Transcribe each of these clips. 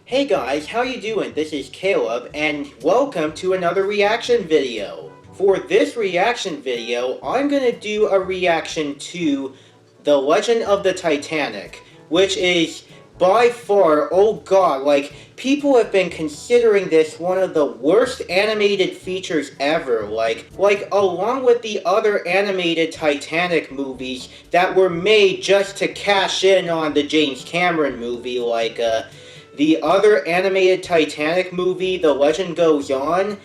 Hey guys, how you doing? This is Caleb, and welcome to another reaction video. For this reaction video, I'm gonna do a reaction to The Legend of the Titanic, which is by far, oh god, like, people have been considering this one of the worst animated features ever, like along with the other animated Titanic movies that were made just to cash in on the James Cameron movie, the other animated Titanic movie, The Legend Goes On,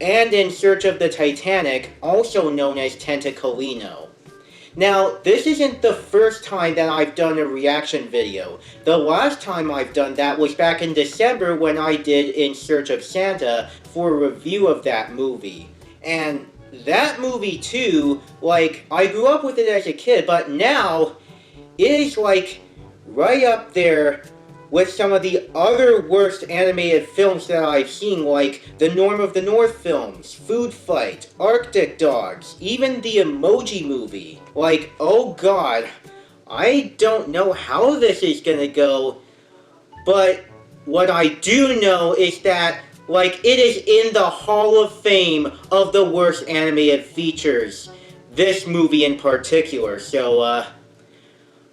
and In Search of the Titanic, also known as Tentacolino. Now, this isn't the first time that I've done a reaction video. The last time I've done that was back in December when I did In Search of Santa for a review of that movie. And that movie too, like, I grew up with it as a kid, but now it is like right up there with some of the other worst animated films that I've seen, like the Norm of the North films, Food Fight, Arctic Dogs, even the Emoji Movie. Like, oh god, I don't know how this is gonna go, but what I do know is that, like, it is in the Hall of Fame of the worst animated features. This movie in particular, so,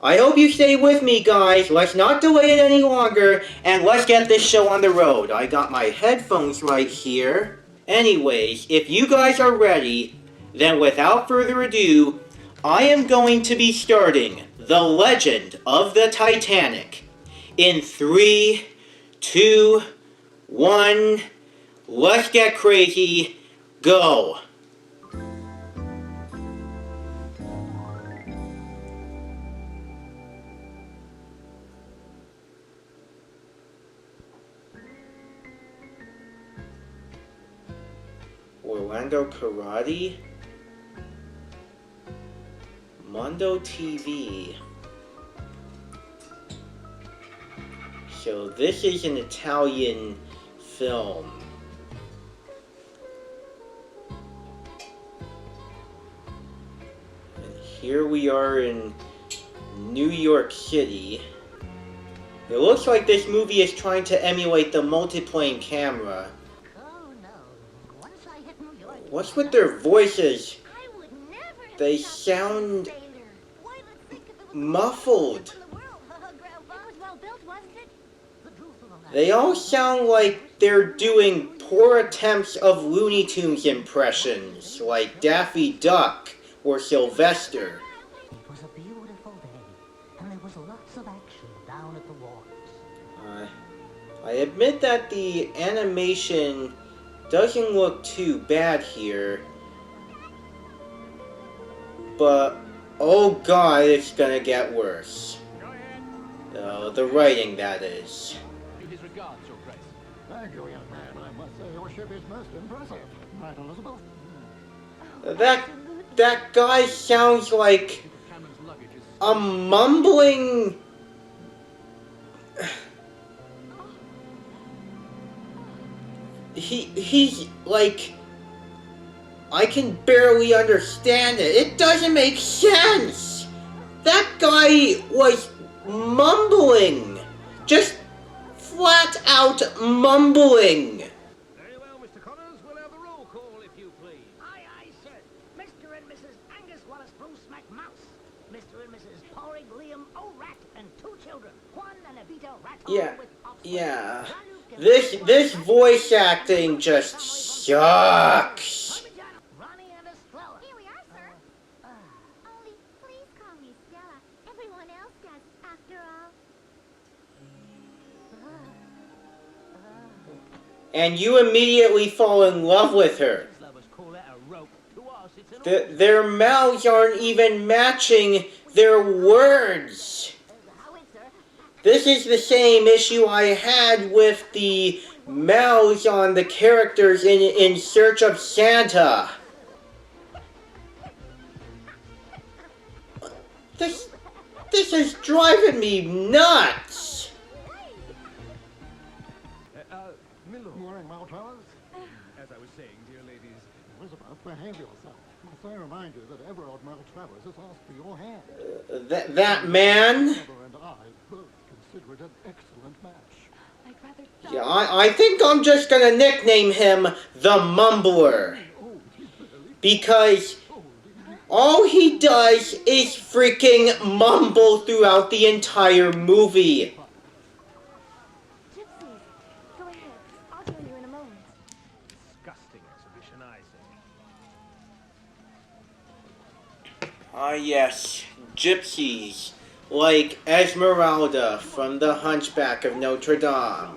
I hope you stay with me, guys. Let's not delay it any longer, and let's get this show on the road. I got my headphones right here. Anyways, if you guys are ready, then without further ado, I am going to be starting The Legend of the Titanic in 3, 2, 1, let's get crazy, go! Orlando Karate, Mondo TV. So this is an Italian film. And here we are in New York City. It looks like this movie is trying to emulate the multiplane camera. What's with their voices? They sound muffled. They all sound like they're doing poor attempts of Looney Tunes impressions, like Daffy Duck or Sylvester. It was a beautiful day, and there was lots of action down at the wharves. I admit that the animation doesn't look too bad here, but oh god, it's gonna get worse. The writing, that is. His regards, Your Grace. Thank you, young man. I must say your ship is most impressive. Right, Elizabeth? That guy sounds like a mumbling... He's like, I can barely understand it. It doesn't make sense. That guy was mumbling. Just flat out mumbling. Very well, Mr. Connors. We'll have the roll call, if you please. Aye, aye, sir. Mr. and Mrs. Angus Wallace Bruce McMouse. Mr. and Mrs. Porrig Liam O'Rat and 2 children. Juan and Evita Rat. Yeah. This voice acting just sucks. Ronnie and Estrella. Here we are, sir. Only, please call me Stella. Everyone else does, after all. And you immediately fall in love with her. Their mouths aren't even matching their words. This is the same issue I had with the mouths on the characters in Search of Santa. This is driving me nuts. Morning, Maltravers. As I was saying, dear ladies, Elizabeth, behave yourself. Must I remind you that Everard Maltravers has asked for your hand? That man? Mother and I both consider it an excellent match. I'd rather Yeah, I think I'm just gonna nickname him the Mumbler. Because all he does is freaking mumble throughout the entire movie. Gypsies. Go ahead. I'll join you in a moment. Disgusting exhibition, I say. Ah yes, gypsies. Like Esmeralda from The Hunchback of Notre Dame.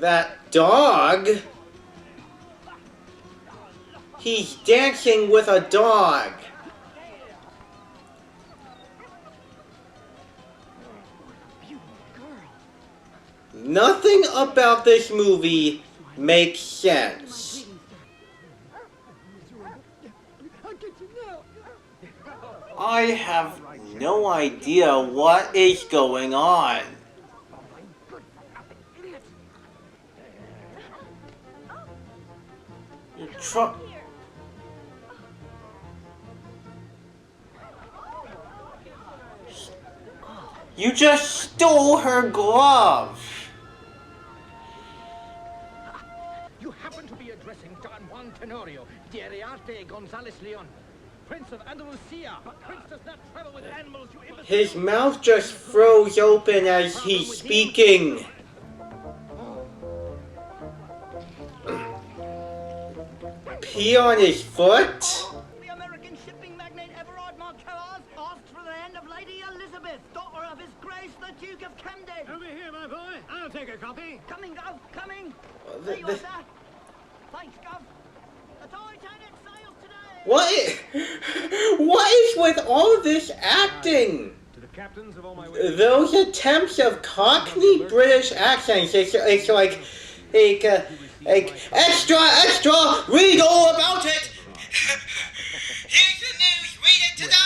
That dog? He's dancing with a dog. Nothing about this movie makes sense. I have no idea what is going on. You just stole her glove. You happen to be addressing Don Juan Tenorio de Ariarte Gonzalez Leon, Prince of Andalusia. But Prince does not travel with animals, you imbecile. His mouth just froze open as he's speaking. Pee on his foot? The American shipping magnate Everard Marquez asked for the hand of Lady Elizabeth, daughter of His Grace the Duke of Camden. Over here, my boy. I'll take a copy. Coming, Gov, coming. There you are, sir. Thanks, Gov. The Titanic sails today. What is with all this acting? To the captains of all my ways. Those attempts of Cockney British accents, it's like extra, read all about it. Here's the news, read it today.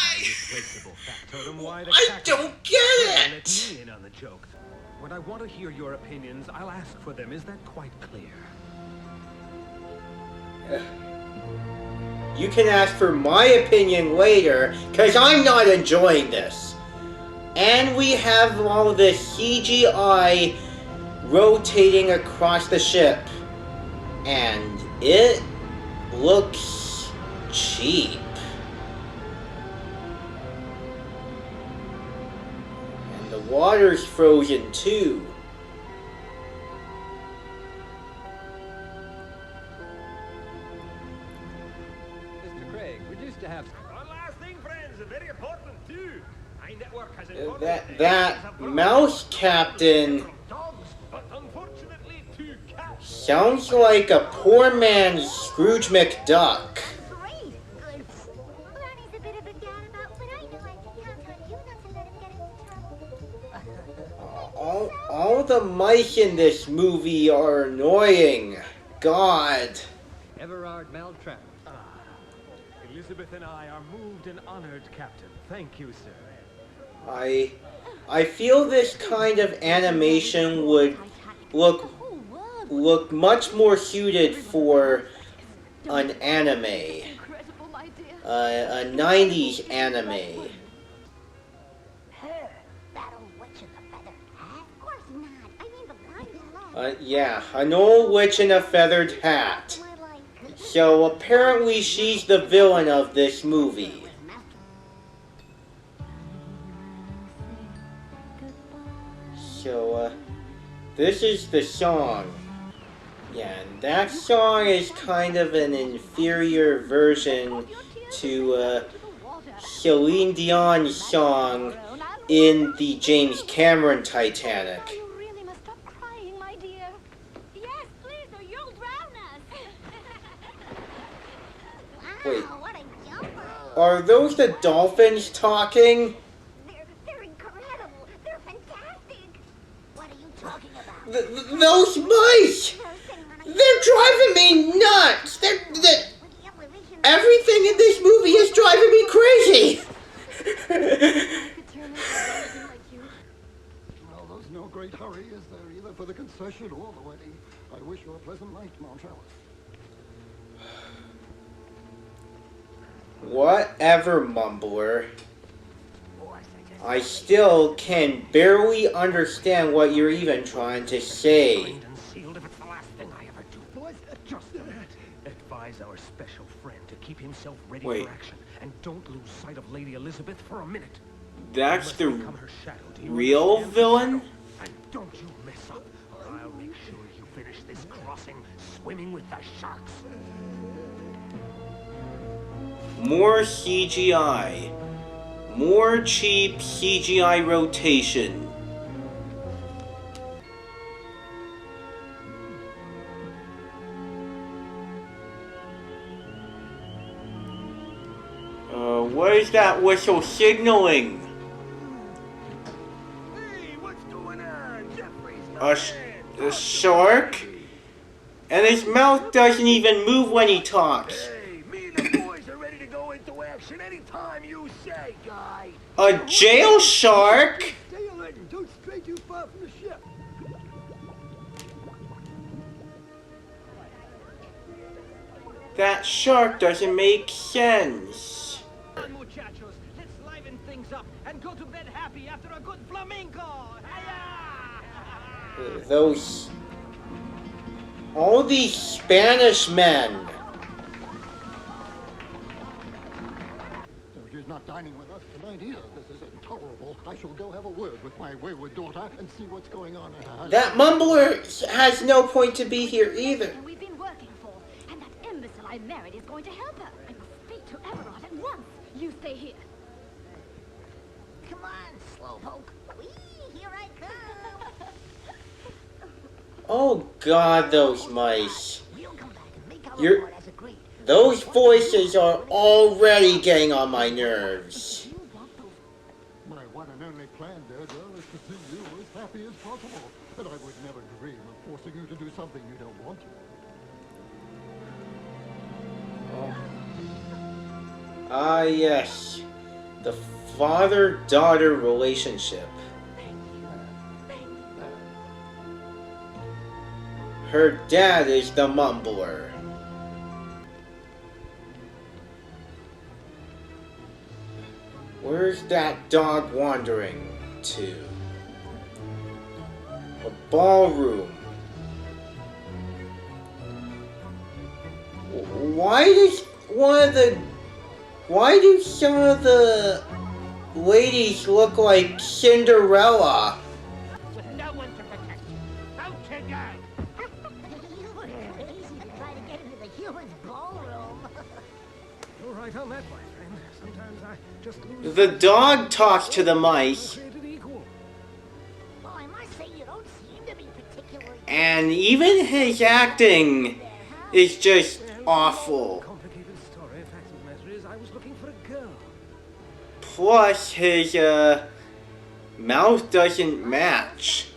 I don't get Let it. me in on the joke. When I want to hear your opinions, I'll ask for them. Is that quite clear? You can ask for my opinion later, because I'm not enjoying this. And we have all this CGI rotating across the ship. And it looks cheap. And the water's frozen too. Mr. Craig, we used to have one last thing, friends, very important too. My network has informed That mouse captain dogs, but unfortunately two cats. sounds like a poor man's Scrooge McDuck. Great. Good. Ronnie's a bit of a gadabout, but I know I can count on you not to let him get into trouble. All the mice in this movie are annoying. God. Everard Maltrap. Elizabeth and I are moved and honored, Captain. Thank you, sir. I feel this kind of animation would look much more suited for an anime. A 90s anime. Her, that old witch in the feather hat? Of course not. I mean the blonde below. Yeah, an old witch in a feathered hat. More like So apparently she's the villain of this movie. So, this is the song. Yeah, and that song is kind of an inferior version to Celine Dion's song in the James Cameron Titanic. You really must stop crying, my dear. Yes, please, or you'll drown us. Wait. Wow, what a jumper. Are those the dolphins talking? They're incredible. They're fantastic. What are you talking about? Those mice! They're driving me nuts! Everything in this movie is driving me crazy! Well, there's no great hurry, is there, either for the concession or the wedding? I wish you a pleasant night, Montrell. Whatever, Mumbler. I still can barely understand what you're even trying to say. Signed and sealed if it's the last thing I ever do. Was that just that? Advise our special friend to keep himself ready Wait. for action, and don't lose sight of Lady Elizabeth for a minute. That's You the must become her shadow, do you real understand? villain? And don't you mess up, or I'll make sure you finish this crossing swimming with the sharks. More CGI. More cheap CGI rotation. What is that whistle signaling? Hey, what's going on? Jeffrey's A shark? And his mouth doesn't even move when he talks. Hey, me and the boys are ready to go into action anytime you say, guy. A jail shark? Stay alert and don't stray too far from the ship. That shark doesn't make sense. Come on, muchachos, let's liven things up and go to bed happy after a good flamenco. Hiya! Those... all these Spanish men. She's not dining with us tonight either. This is intolerable. I shall go have a word with my wayward daughter and see what's going on in her husband. That mumbler has no point to be here either. We've been working for, and that imbecile I married is going to help her. I must speak to Everard at once. You stay here. Come on, slowpoke. Whee, here I come. Oh god, those mice. We'll come back and make our You're- report as agreed. Those voices are already getting on my nerves. You want those My one and only plan, dear girl, is to see you as happy as possible. And I would never dream of forcing you to do something you don't want to. Ah, yes. The father-daughter relationship. Her dad is the mumbler. Where's that dog wandering to? A ballroom. Why does why do some of the ladies look like Cinderella? With no one to protect you. Out you go. You were crazy to try to get into the humans' ballroom. You're right on that, my friend. Sometimes I just lose. The dog talks to the mice, Created equal. Well, I must say you don't seem to be particularly... and even his acting is just awful. Complicated story. Fact of the matter is, I was looking for a girl. Plus, his mouth doesn't match.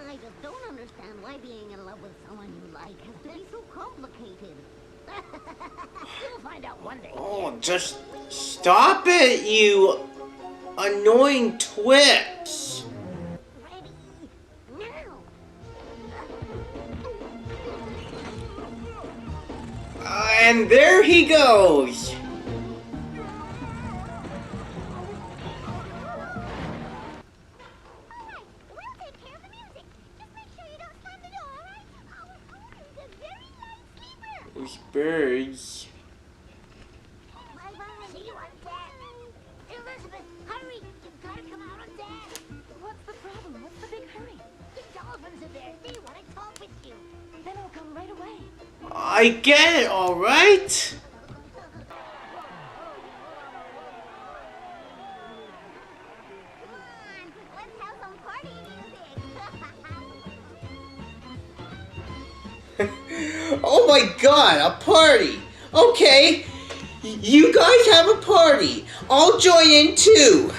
I just don't understand why being in love with someone you like has to be so complicated. You'll find out one day. Oh, just stop it, you annoying Twix. Ready? Now! And there he goes. Alright, we'll take care of the music. Just make sure you don't slam the door, alright? He's a very light sleeper. Those birds. Bye-bye. See you on deck. Elizabeth, hurry! You've got to come out on deck. What's the problem? What's the big hurry? The dolphins are there. They want to talk with you. Then I'll come right away. I get it, all right. Come on, let's have some party music. Oh my god, a party. Okay, you guys have a party. I'll join in too.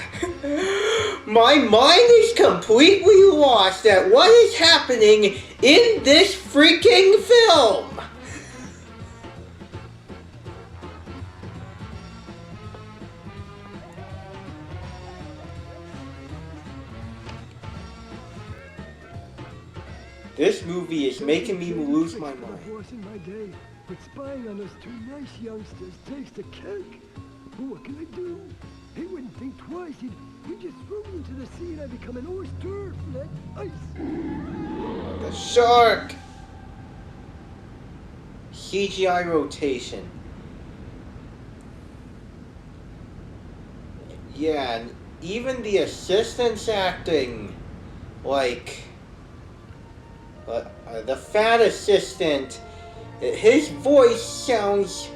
My mind is completely lost at what is happening in this freaking film. This movie is making me lose my mind. Horse in my day, but spying on those two nice youngsters takes the cake. What can I do? He wouldn't think twice. He'd just throw me into the sea and I'd become an oyster, flat ice. The shark! CGI rotation. Yeah, and even the assistants acting like the fat assistant, his voice sounds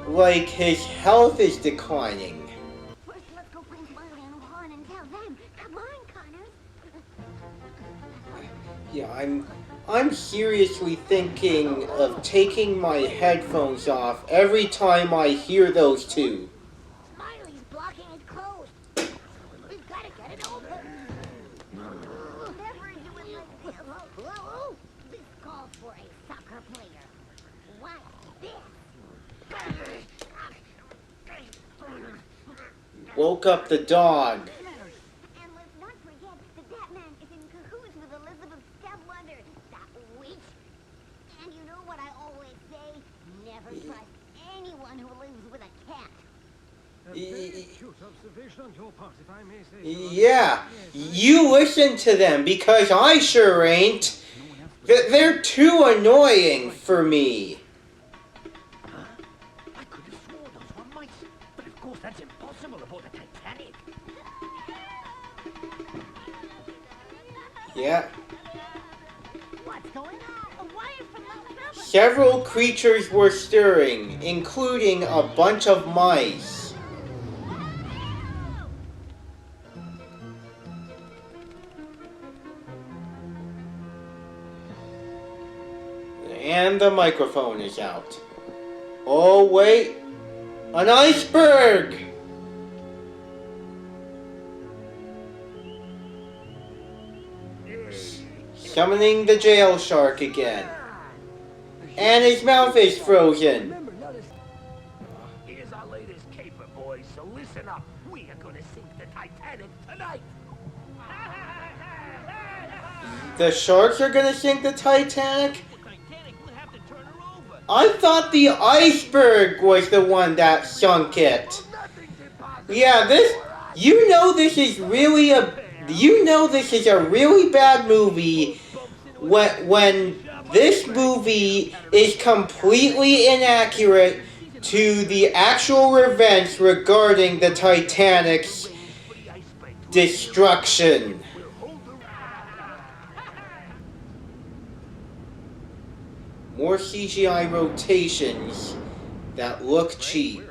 like his health is declining. First, let's go find Smiley and Juan and tell them. Come on, Connors. Yeah, I'm seriously thinking of taking my headphones off every time I hear those two. Smiley's blocking it closed. We've got to get it open. Never do it like this. Whoa. This calls for a soccer player. Watch this. Woke up the dog. And let's not forget that man is in cahoots with Elizabeth's stepmother, that witch. And you know what I always say? Never trust anyone who lives with a cat. A very cute observation on your part, if I may say so. Yeah, you listen to them because I sure ain't. They're too annoying for me. I could have sworn those were mice, but of course that's impossible aboard the Titanic. Yeah. What's going on? A wire from Mount Trevor. Several creatures were stirring, including a bunch of mice. And the microphone is out. Oh, wait. An iceberg! Summoning the jail shark again. And his mouth is frozen. Remember, not as Here's our latest caper, boys, so listen up. We are gonna sink the Titanic tonight. The sharks are gonna sink the Titanic? Titanic, we'll have to turn her over. I thought the iceberg was the one that sunk it. Nothing's impossible. Yeah, this is a really bad movie when this movie is completely inaccurate to the actual events regarding the Titanic's destruction. More CGI rotations that look cheap.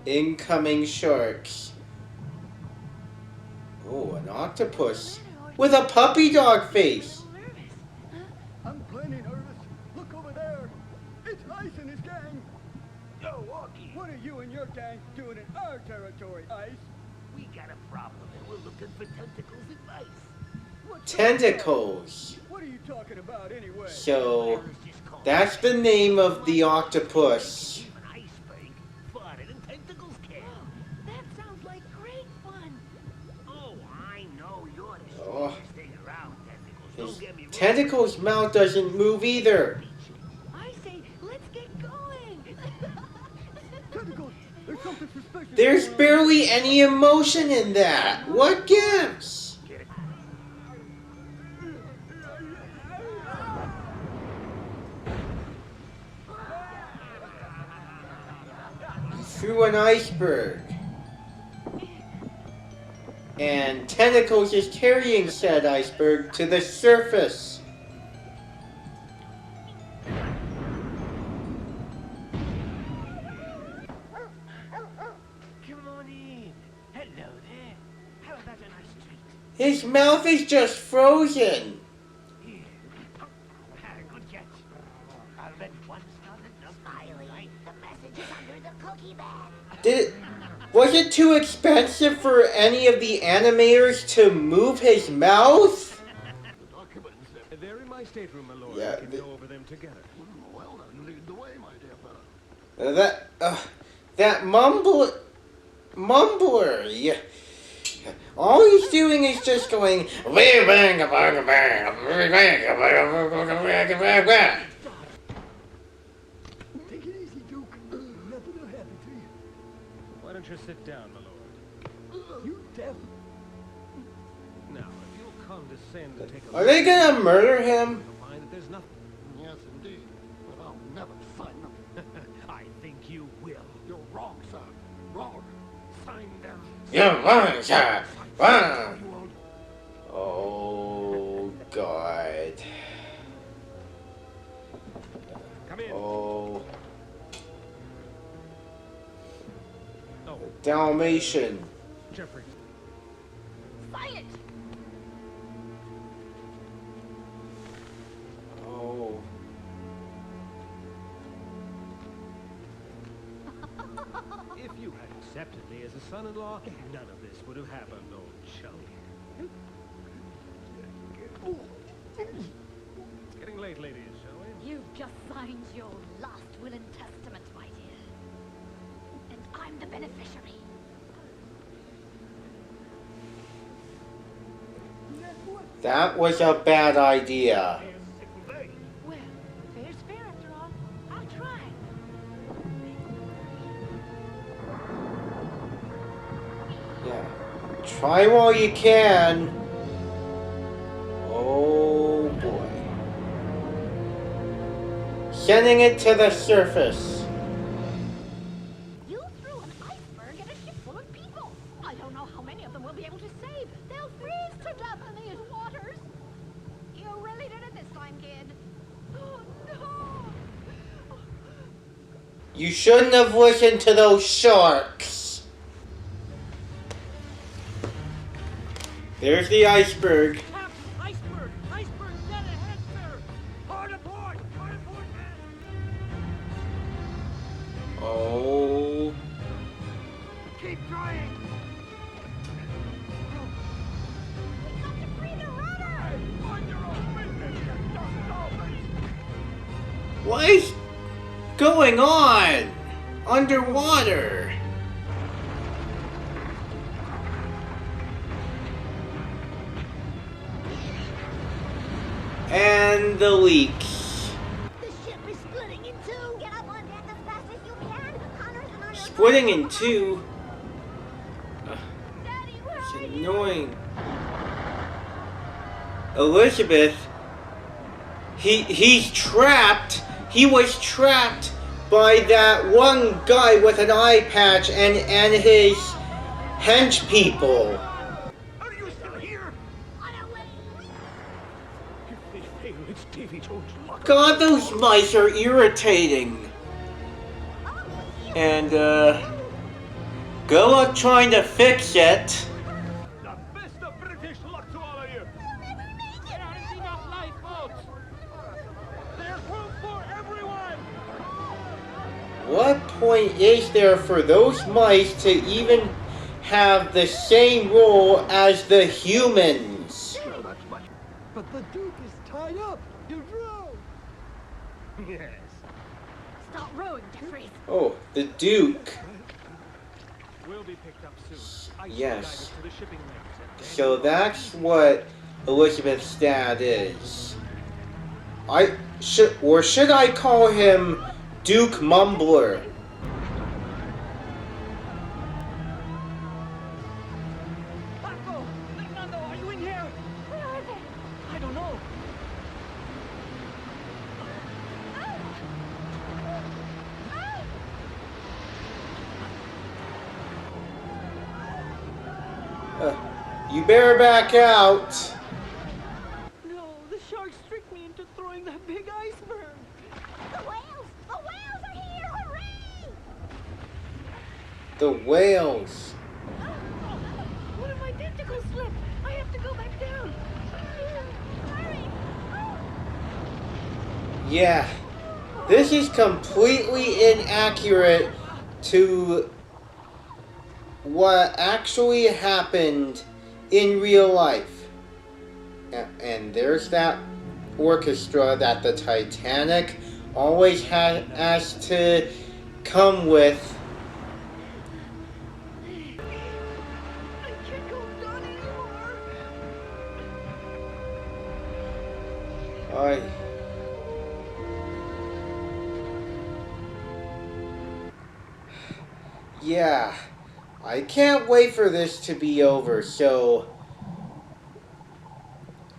Incoming sharks. Oh, an octopus with a puppy dog face. I'm plenty nervous. Look over there. It's Ice and his gang. Yo, Augie, What are you and your gang doing in our territory, Ice? we got a problem and we're looking for tentacles and mice. What's Tentacles. What are you talking about anyway? So, that's the name of the octopus. An iceberg, farted and tentacles can. That sounds like great fun. Oh, I know you're the Oh. strongest thing around, tentacles. His Don't get me wrong. tentacles' mouth doesn't move either. I say, let's get going. Tentacles, there's something suspicious. There's going on. barely any emotion in that. What gives? Through an iceberg. And Tentacles is carrying said iceberg to the surface. Come on in. Hello there. How about a nice treat? His mouth is just frozen. Here. Good catch. I'll bet one's not enough. Smiley, the message is under the cookie bag. Was it too expensive for any of the animators to move his mouth? The documents. They're in my stateroom, my lord. Yeah, We can go over them together. Well then, lead the way, my dear fellow. That mumbler, yeah. All he's doing is just going. Won't you sit down, my lord? You deaf? Now, if you'll condescend to take a Are they gonna murder him? you'll find that there's nothing. Yes, indeed. But I'll never sign them. I think you will. You're wrong, sir. Wrong. Sign them. Yeah, right, sir. Right. You won't. Oh God. Come in. Oh, Oh, Dalmatian. Jeffrey. Silent! Oh. If you had accepted me as a son-in-law, none of this would have happened, old chummy. It's getting late, ladies, shall we? You've just signed your last will and testament, my dear. And I'm the beneficiary. That was a bad idea. Well, fair's fair after all. I'll try. Yeah. Try while you can. Oh boy. Sending it to the surface. You threw an iceberg at a ship full of people. I don't know how many of them we'll be able to save. They'll freeze to death in these waters. You really did it this time, kid. Oh, no. You shouldn't have listened to those sharks. There's the iceberg. Captain, iceberg! Iceberg dead ahead, sir! Hard aboard! Hard aboard, man! Oh. Keep trying! We got to free the rudder! Mind your own business, you dumb dolphins! What is going on? Underwater. And the leaks. The ship is splitting in two! Get up on deck as fast as you can! Connor's and I are... Splitting in two. Daddy, where It's are you? annoying. Elizabeth, he's trapped. He was trapped by that one guy with an eye patch and his hench people. Are you still here? On our way! If they fail, it's Davy Jones' luck. God, those mice are irritating. And good luck trying to fix it. The best of British luck to all of you! There aren't enough lifeboats! There's room for everyone! What point is there for those mice to even have the same role as the humans? Well, that's much. But the Duke is tied up. You drowned. Yes. Stop rowing, Jeffries. Oh, the Duke. We'll be picked up soon. Ice will Yes. guide us to the shipping lanes, and then So that's what Elizabeth's dad is. Should I call him Duke Mumbler? Paco! Fernando, are you in here? Where are they? I don't know. You better back out. No, the sharks tricked me into throwing that big iceberg. The whales! The whales are here! Hooray! The whales. One of my tentacles slipped. I have to go back down. Hurry! Yeah. This is completely inaccurate to what actually happened in real life. And there's that orchestra that the Titanic always has to come with. I can't go down anymore. Yeah. I can't wait for this to be over, so...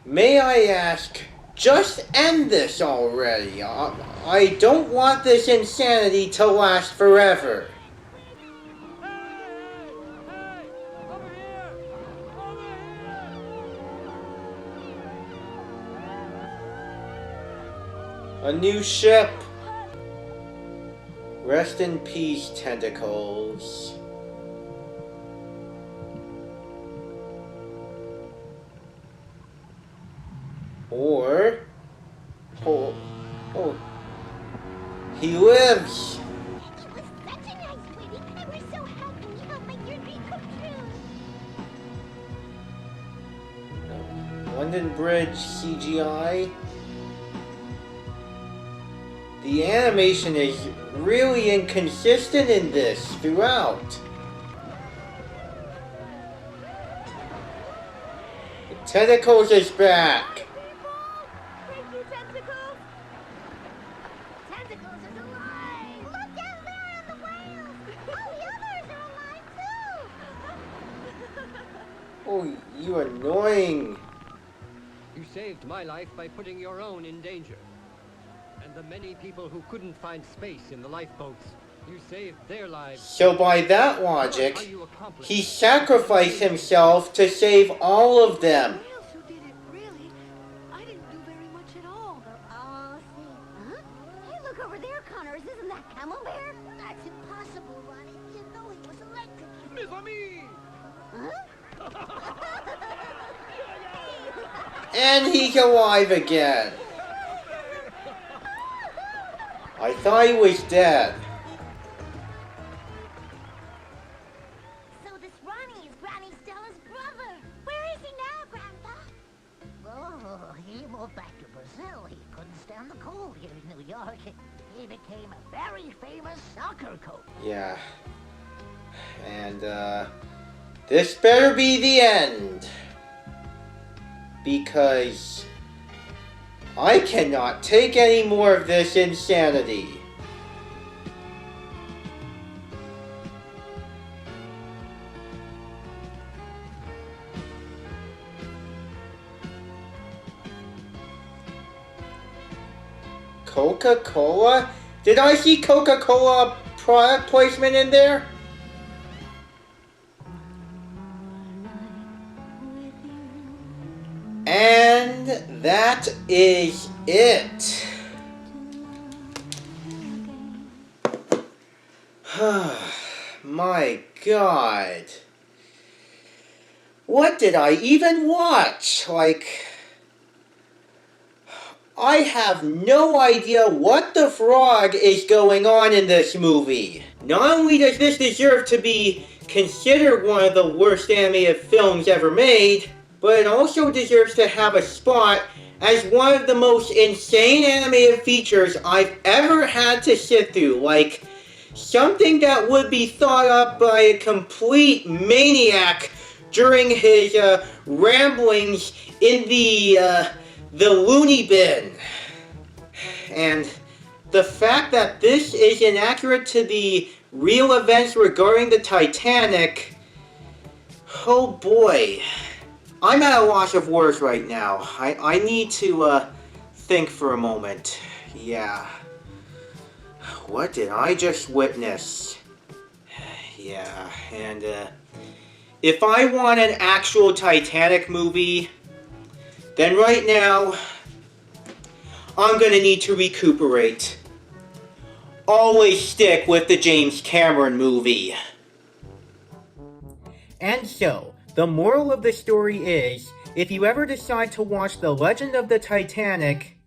May I ask, just end this already. I don't want this insanity to last forever. A new ship. Rest in peace, tentacles. Or... Oh, he lives! It was such a nice wedding, and we're so happy we helped make your dream come true. London Bridge CGI. The animation is really inconsistent in this throughout. The Tentacles is back. Thank you, Tentacles. Tentacles is alive! Look down there at the whales! All the others are alive too! Oh, you annoying. You saved my life by putting your own in danger. And the many people who couldn't find space in the lifeboats, you saved their lives. So by that logic, he sacrificed himself to save all of them. Whales who did it, really. I didn't do very much at all. Oh, see. Huh? Hey, look over there, Connors. Isn't that Camel Bear? That's impossible, Ronnie. You know he was electrocuted. Mes amis! Huh? And he's alive again. I thought he was dead. So this Ronnie is Granny Stella's brother. Where is he now, Grandpa? Oh, he moved back to Brazil. He couldn't stand the cold here in New York. He became a very famous soccer coach. Yeah. And, this better be the end. Because I cannot take any more of this insanity. Coca-Cola? Did I see Coca-Cola product placement in there? And that is it. My God. What did I even watch? Like, I have no idea what the frog is going on in this movie. Not only does this deserve to be considered one of the worst animated films ever made, but it also deserves to have a spot as one of the most insane animated features I've ever had to sit through. Like, something that would be thought up by a complete maniac during his ramblings in the loony bin. And the fact that this is inaccurate to the real events regarding the Titanic, oh boy. I'm at a loss of words right now. I need to think for a moment. Yeah. What did I just witness? Yeah, and if I want an actual Titanic movie, then right now, I'm gonna need to recuperate. Always stick with the James Cameron movie. And so, the moral of the story is, if you ever decide to watch The Legend of the Titanic,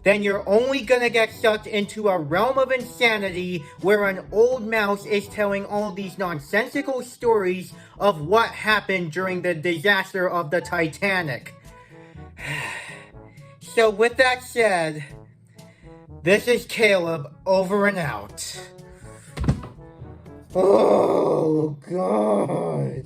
then you're only gonna get sucked into a realm of insanity where an old mouse is telling all these nonsensical stories of what happened during the disaster of the Titanic. So with that said, this is Caleb, over and out. Oh, God.